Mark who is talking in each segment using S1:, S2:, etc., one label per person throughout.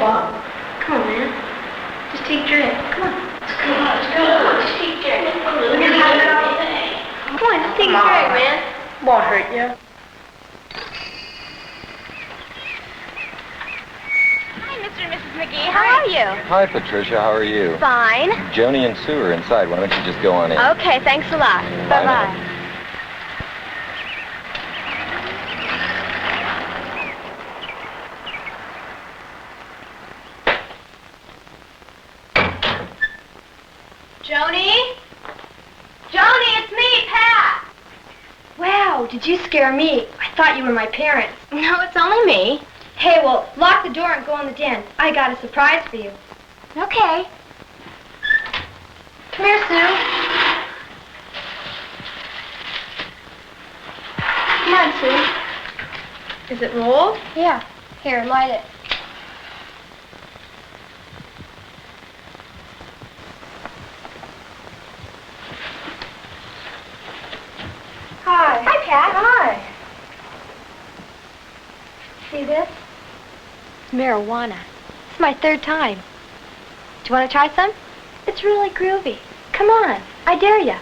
S1: on, Bob. Come on, man. Just take a drink. Come on. Let's go. Just take a drink. We're gonna have it all day. Come on, just take a drink, man. Won't hurt you.
S2: Hi, Mr. and Mrs. McGee. How are you?
S3: Hi, Patricia. How are you?
S2: Fine.
S3: Joni and Sue are inside. Why don't you just go on in?
S2: Okay, thanks a lot. Bye-bye. Joni? Joni, it's me, Pat!
S4: Wow, did you scare me? I thought you were my parents.
S2: No, it's only me.
S4: Hey, well, lock the door and go in the den. I got a surprise for you.
S2: Okay.
S4: Come here, Sue. Come on, Sue.
S2: Is it rolled?
S4: Yeah. Here, light it. Hi.
S2: Hi, Pat.
S4: Hi. See this?
S2: It's marijuana. It's my third time. Do you want to try some?
S4: It's really groovy. Come on. I dare ya.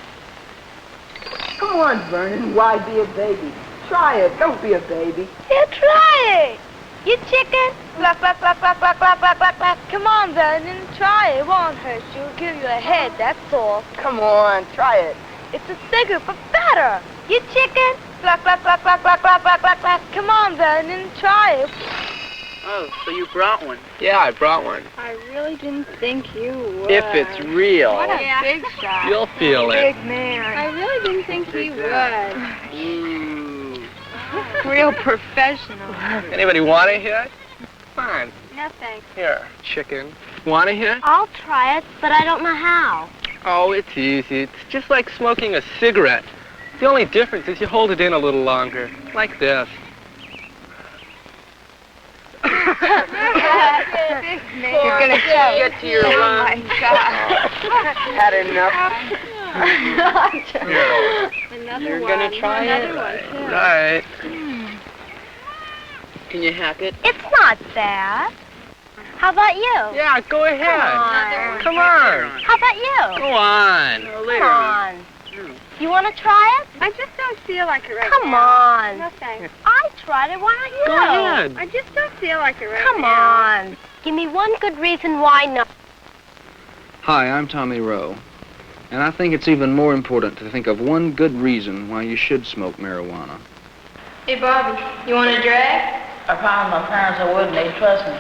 S5: Come on, Vernon. Why be a baby? Try it. Don't be a baby.
S2: Yeah, try it. You chicken. Cluck, cluck, cluck, cluck, cluck, cluck, cluck, cluck, cluck. Come on, Vernon. Try it. It won't hurt you. It'll give you a head, that's all.
S5: Come on, try it.
S2: It's a cigarette, but better. You chicken. Cluck, cluck, cluck, cluck, cluck, cluck, cluck, cluck, cluck. Come on, Vernon. Try it.
S6: Oh, so you brought one?
S7: Yeah, I brought one.
S8: I really didn't think you would.
S7: If it's real,
S8: What a big shot.
S7: you'll feel it.
S8: Big man. I really didn't think he would.
S7: Ooh.
S8: Real professional.
S7: Anybody want a hit? Fine.
S8: No thanks.
S7: Here, chicken. Want a hit?
S2: I'll try it, but I don't know how.
S7: Oh, it's easy. It's just like smoking a cigarette. The only difference is you hold it in a little longer, like this.
S8: You're gonna
S6: Get to your
S8: Oh my God.
S5: Had enough.
S8: Another
S7: You're
S8: one.
S7: gonna try
S8: Another
S7: it?
S8: one, too.
S7: Right.
S6: Can you hack it?
S2: It's not bad. How about you?
S7: Yeah, go ahead. Come on.
S2: How about you?
S7: Go on.
S2: Come on. You want to try it?
S8: I just don't feel like it right
S2: Come
S8: now.
S2: on.
S8: No thanks.
S2: I tried it. Why not you?
S7: Go ahead.
S8: I just don't feel like it right
S2: Come
S8: now.
S2: on. Give me one good reason why not.
S9: Hi, I'm Tommy Rowe, and I think it's even more important to think of one good reason why you should smoke marijuana.
S4: Hey, Bobby, you want a drag?
S6: I promised my parents I wouldn't. They trust me.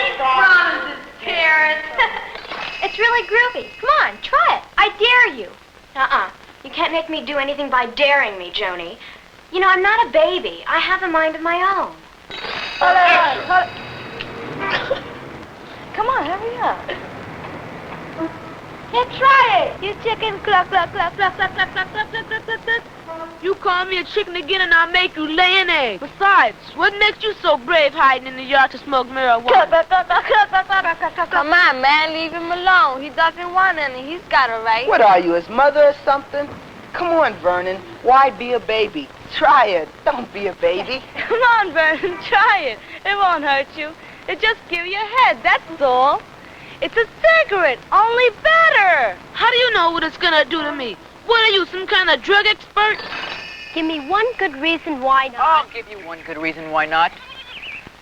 S4: He promised his parents.
S2: It's really groovy. Come on, try it. I dare you. You can't make me do anything by daring me, Joni. You know, I'm not a baby. I have a mind of my own. Come on, hurry up. Yeah, try it. You chicken, cluck, cluck, cluck, cluck, cluck, cluck, cluck, cluck, cluck, cluck, cluck, cluck.
S10: You call me a chicken again and I'll make you lay an egg. Besides, what makes you so brave hiding in the yard to smoke marijuana?
S8: Come on, man. Leave him alone. He doesn't want any. He's got a right.
S5: What are you, his mother or something? Come on, Vernon. Why be a baby? Try it. Don't be a baby.
S10: Come on, Vernon, try it. It won't hurt you. It just gives you a head, that's all. It's a cigarette, only better. How do you know what it's gonna do to me? What are you, some kind of drug expert?
S2: Give me one good reason why not.
S6: I'll give you one good reason why not.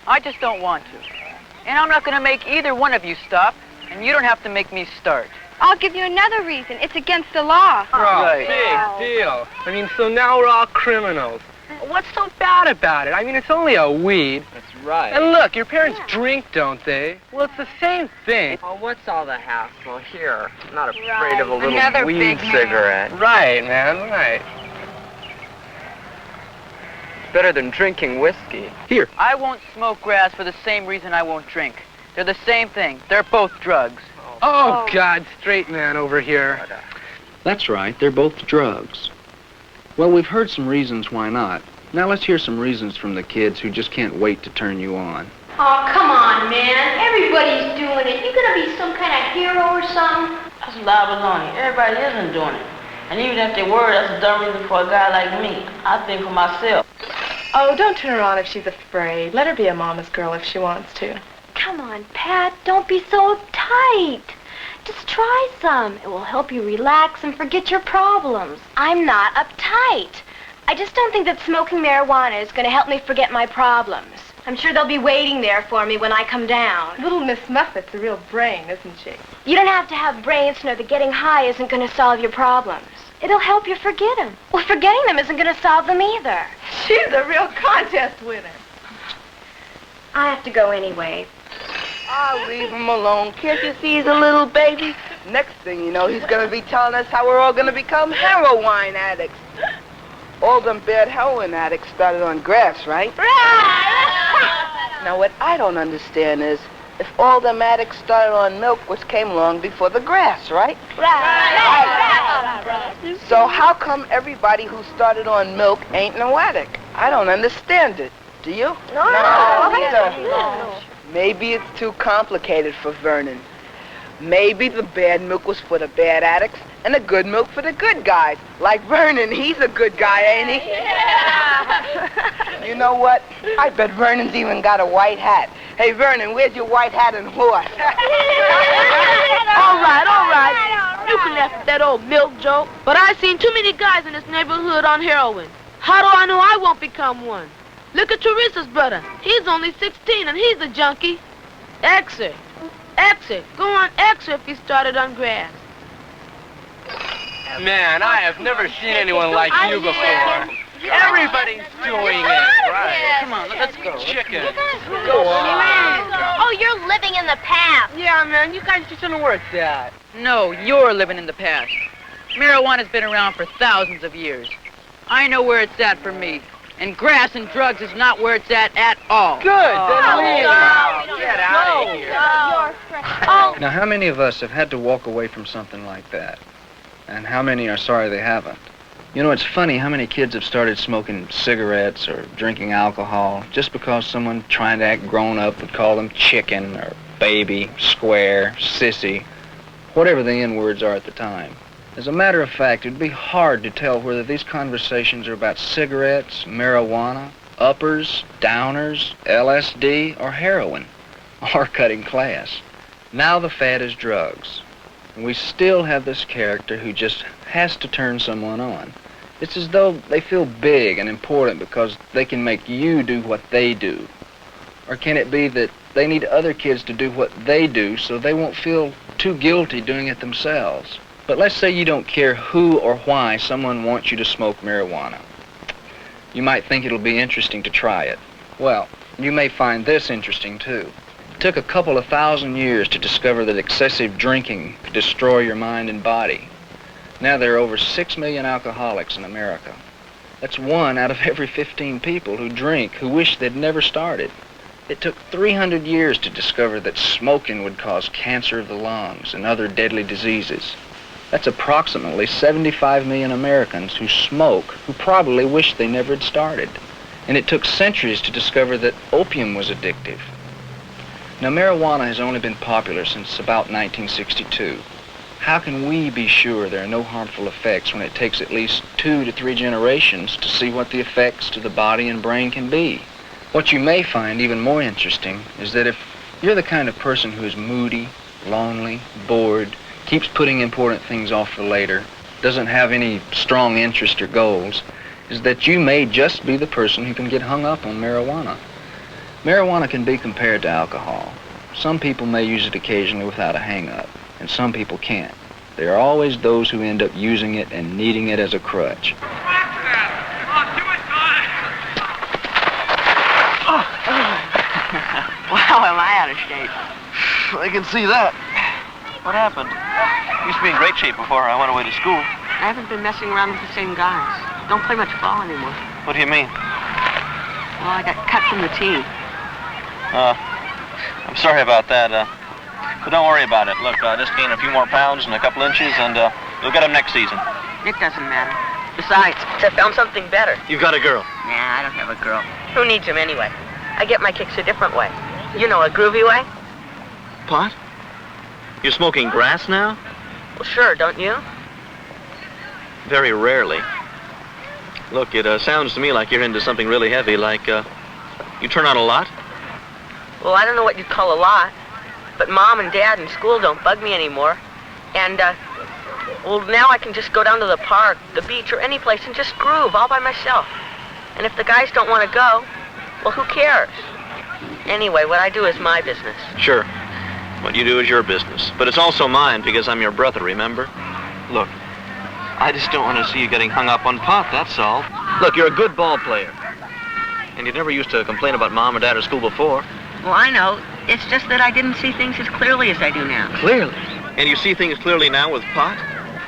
S6: I just don't want to. And I'm not going to make either one of you stop, and you don't have to make me start.
S8: I'll give you another reason. It's against the law.
S7: Right. Big deal. I mean, so now we're all criminals. What's so bad about it? I mean, it's only a weed.
S11: That's right.
S7: And look, your parents drink, don't they? Well, it's the same thing.
S11: Oh, what's all the hassle here? I'm not afraid of a little
S8: Another
S11: weed
S8: big man.
S11: cigarette.
S7: Right, man, right.
S11: It's better than drinking whiskey.
S7: Here.
S6: I won't smoke grass for the same reason I won't drink. They're the same thing. They're both drugs.
S7: Oh, God, straight man over here.
S9: That's right, they're both drugs. Well, we've heard some reasons why not. Now let's hear some reasons from the kids who just can't wait to turn you on.
S4: Oh, come on, man. Everybody's doing it. You gonna be some kind of hero or something?
S10: That's a lot of baloney. Everybody isn't doing it. And even if they were, that's a dumb reason for a guy like me. I think for myself.
S12: Oh, don't turn her on if she's afraid. Let her be a mama's girl if she wants to.
S2: Come on, Pat, don't be so uptight. Just try some. It will help you relax and forget your problems. I'm not uptight. I just don't think that smoking marijuana is going to help me forget my problems. I'm sure they'll be waiting there for me when I come down.
S12: Little Miss Muffet's a real brain, isn't she?
S2: You don't have to have brains to know that getting high isn't going to solve your problems. It'll help you forget them. Well, forgetting them isn't going to solve them either.
S12: She's a real contest winner.
S2: I have to go anyway.
S5: I'll leave him alone. Can't you see he's a little baby? Next thing you know, he's going to be telling us how we're all going to become heroin addicts. All them bad heroin addicts started on grass, right? Right! Now, what I don't understand is, if all them addicts started on milk, which came long before the grass, right? Right. So how come everybody who started on milk ain't no addict? I don't understand it. Do you? No. No. Maybe it's too complicated for Vernon. Maybe the bad milk was for the bad addicts and the good milk for the good guys. Like Vernon, he's a good guy, ain't he? Yeah. You know what? I bet Vernon's even got a white hat. Hey, Vernon, where's your white hat and horse?
S10: All right. You can laugh at that old milk joke, but I've seen too many guys in this neighborhood on heroin. How do I know I won't become one? Look at Teresa's brother. He's only 16 and he's a junkie. Exit. Go on, exit if he started on grass.
S7: Man, I have never seen anyone like you before. Everybody's doing it. Right.
S6: Come on, let's go.
S7: Chicken.
S6: Go on.
S2: Oh, you're living in the past.
S7: Yeah, man, you guys just don't work that.
S6: No, you're living in the past. Marijuana's been around for thousands of years. I know where it's at for me. And grass and drugs is not where it's at all.
S7: Good, then leave. Get out of here.
S9: Now, how many of us have had to walk away from something like that? And how many are sorry they haven't? You know, it's funny how many kids have started smoking cigarettes or drinking alcohol just because someone trying to act grown up would call them chicken or baby, square, sissy, whatever the N-words are at the time. As a matter of fact, it'd be hard to tell whether these conversations are about cigarettes, marijuana, uppers, downers, LSD, or heroin, or cutting class. Now the fad is drugs. And we still have this character who just has to turn someone on. It's as though they feel big and important because they can make you do what they do. Or can it be that they need other kids to do what they do so they won't feel too guilty doing it themselves? But let's say you don't care who or why someone wants you to smoke marijuana. You might think it'll be interesting to try it. Well, you may find this interesting too. It took a couple of thousand years to discover that excessive drinking could destroy your mind and body. Now there are over 6 million alcoholics in America. That's 1 out of every 15 people who drink who wish they'd never started. It took 300 years to discover that smoking would cause cancer of the lungs and other deadly diseases. That's approximately 75 million Americans who smoke who probably wish they never had started. And it took centuries to discover that opium was addictive. Now, marijuana has only been popular since about 1962. How can we be sure there are no harmful effects when it takes at least 2 to 3 generations to see what the effects to the body and brain can be? What you may find even more interesting is that if you're the kind of person who is moody, lonely, bored, keeps putting important things off for later, doesn't have any strong interest or goals, is that you may just be the person who can get hung up on marijuana. Marijuana can be compared to alcohol. Some people may use it occasionally without a hang-up, and some people can't. There are always those who end up using it and needing it as a crutch.
S11: Wow, am I out of shape?
S13: I can see that. What happened? Used to be in great shape before I went away to school.
S11: I haven't been messing around with the same guys. Don't play much ball anymore.
S13: What do you mean?
S11: Well, I got cut from the team.
S13: I'm sorry about that. But don't worry about it. Look, just gain a few more pounds and a couple inches, and you'll get them next season.
S11: It doesn't matter. Besides, I found something better.
S13: You've got a girl.
S11: Nah, I don't have a girl. Who needs him anyway? I get my kicks a different way. You know, a groovy way?
S13: Pot? You're smoking grass now?
S11: Well, sure, don't you?
S13: Very rarely. Look, it sounds to me like you're into something really heavy, like, you turn out a lot?
S11: Well, I don't know what you'd call a lot, but Mom and Dad in school don't bug me anymore. And, well, now I can just go down to the park, the beach, or any place and just groove all by myself. And if the guys don't want to go, well, who cares? Anyway, what I do is my business.
S13: Sure. What you do is your business. But it's also mine because I'm your brother, remember? Look, I just don't want to see you getting hung up on pot, that's all. Look, you're a good ball player. And you never used to complain about Mom or Dad at school before.
S11: Well, I know. It's just that I didn't see things as clearly as I do now.
S13: Clearly? And you see things clearly now with pot?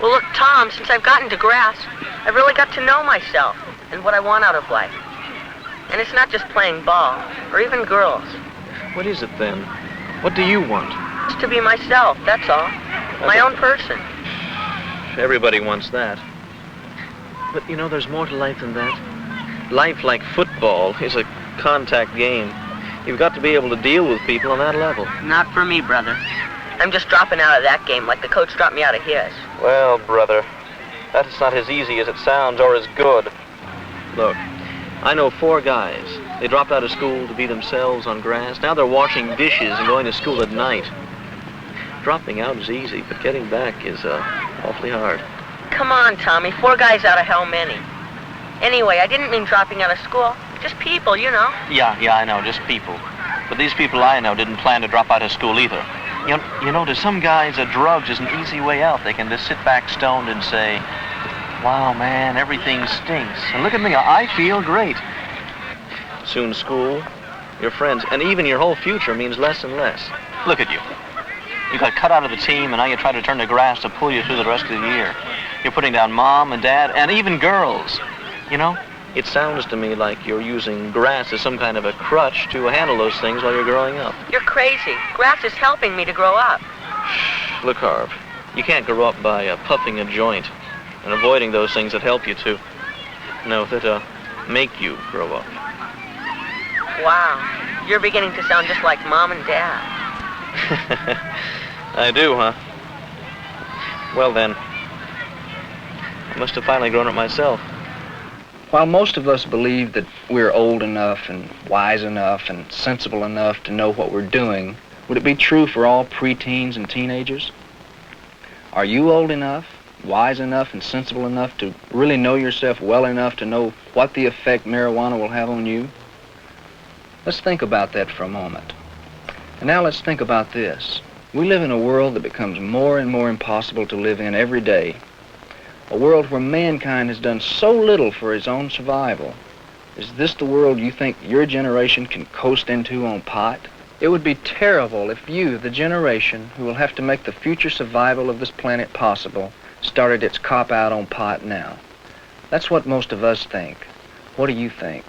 S11: Well, look, Tom, since I've gotten to grass, I've really got to know myself and what I want out of life. And it's not just playing ball, or even girls.
S13: What is it, then? What do you want?
S11: Just to be myself, that's all. My own person.
S13: Everybody wants that. But, you know, there's more to life than that. Life, like football, is a contact game. You've got to be able to deal with people on that level.
S11: Not for me, brother. I'm just dropping out of that game like the coach dropped me out of his.
S13: Well, brother, that's not as easy as it sounds or as good. Look, I know 4 guys. They dropped out of school to be themselves on grass. Now they're washing dishes and going to school at night. Dropping out is easy, but getting back is awfully hard.
S11: Come on, Tommy. 4 guys out of how many? Anyway, I didn't mean dropping out of school. Just people, you know.
S13: Yeah, I know, just people. But these people I know didn't plan to drop out of school either. You know, to some guys, drugs is an easy way out. They can just sit back stoned and say, wow, man, everything stinks. And look at me, I feel great. Soon school, your friends, and even your whole future means less and less. Look at you. You got cut out of the team, and now you try to turn to grass to pull you through the rest of the year. You're putting down Mom and Dad, and even girls. You know, it sounds to me like you're using grass as some kind of a crutch to handle those things while you're growing up.
S11: You're crazy. Grass is helping me to grow up.
S13: Look, Harv, you can't grow up by puffing a joint and avoiding those things that help you to. No, that make you grow up.
S11: Wow, you're beginning to sound just like Mom and Dad.
S13: I do, huh? Well then, I must have finally grown up myself.
S9: While most of us believe that we're old enough and wise enough and sensible enough to know what we're doing, would it be true for all preteens and teenagers? Are you old enough, wise enough, and sensible enough to really know yourself well enough to know what the effect marijuana will have on you? Let's think about that for a moment. And now let's think about this. We live in a world that becomes more and more impossible to live in every day. A world where mankind has done so little for its own survival. Is this the world you think your generation can coast into on pot? It would be terrible if you, the generation who will have to make the future survival of this planet possible, started its cop-out on pot now. That's what most of us think. What do you think?